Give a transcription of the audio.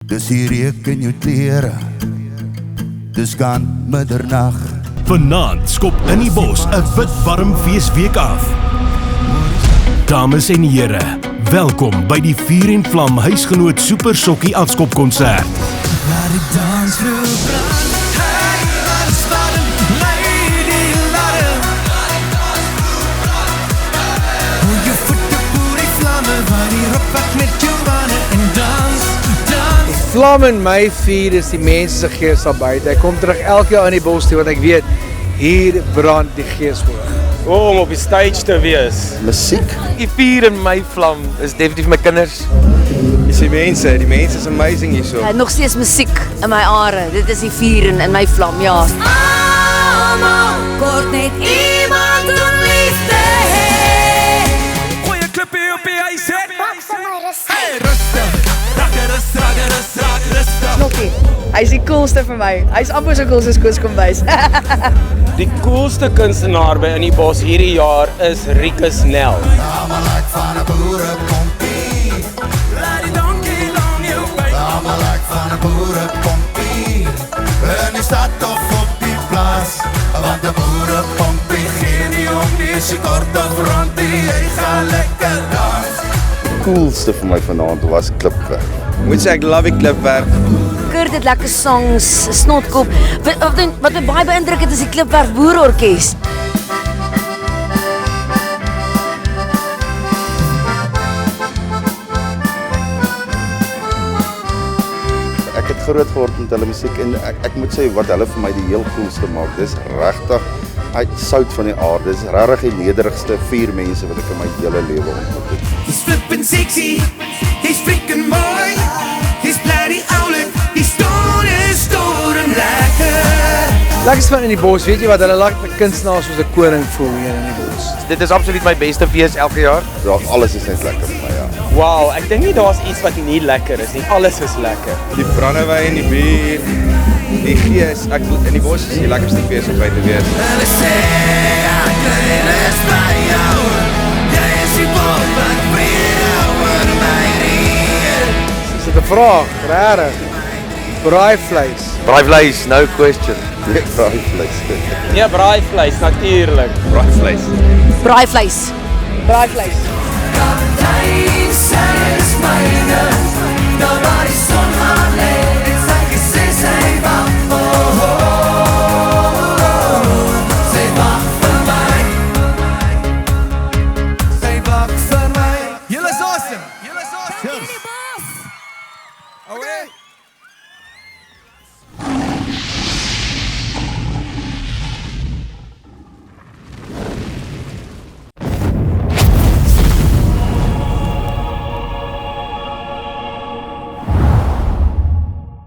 Dis die reuk in jou klere, dis kan middernag. Vanaand skop in die bos 'n wit warm feesweek af. Dames en here, welkom by die Vuur en Vlam Huisgenoot Super Sokkie afskopkonsert. Laat die dansvloer brand, hey, laat het spannen, lady, laat het. Hoe je voeten voer die vlammen, waar die roepweg met jou wanen en dans, dans. Die vlam in my vuur is die mense se gees daar buite. Ek kom terug elke jaar in die bos toe, want ek weet, hier brand die gees hoog. Om op die stage te wees. Musiek. Die vuur in my vlam is definitief my kinders. Dis die mense is amazing hierso. Nog steeds musiek in my are, dit is die vuur in my vlam, ja. Almal kort net iemand om liefde hê. Gooi 'n klippie op die huis het. Hey, rustig, rustig. Snokkie, hy is die coolste vir my. Hy is amper so cool soos Koos Kombuis. Die coolste kunstenaar by In die Bos hierdie jaar is Rikus Nel. Allemaal like van 'n boerepompie, Laat die donkie long jou by. allemaal like van 'n boerepompie. In die stad of op die plaas, want 'n boerepompie gee nie om nie, sy kort of rondie, hy gaan lekker dans. Coolste vir my vanaand was klipwerk. Moet sê ek love die klipwerk. Kurt het lekker songs, Snotkop. Wat my baie beïndruk het is die Klipwerf Boerorkes. Ek het groot geword met hulle musiek en ek moet sê wat hulle vir my die heel coolste maak. Dis regtig uit sout van die aarde. Dis regtig die nederigste 4 mense wat ek in my hele lewe ontmoet het. He's flippin' sexy, he's freaking mooi. He's bloody oulik, he's storen lekker. Lekker van in die bos, weet jy wat, hulle laat my kunstenaars soos 'n koning voel hier in die bos. Dit is absoluut my beste fees elke jaar. Ja, alles is net lekker vir my, ja. Wow, ek dink nie daar's iets wat nie lekker is nie. Alles is lekker. Die brandewyn, die bier, die gees. In die bos is die lekkerste fees om by te wees. Hulle sê, ek is by jou. Jy is die bom wat vrede oor my reën. Is dit 'n vraag? Regtig? Braaivleis. Braaivleis, no question. Die braaivleis. Ja, braaivleis natuurlik. Braaivleis. Braaivleis. Braaivleis. Kaptein, sy is myne. Daar waar die son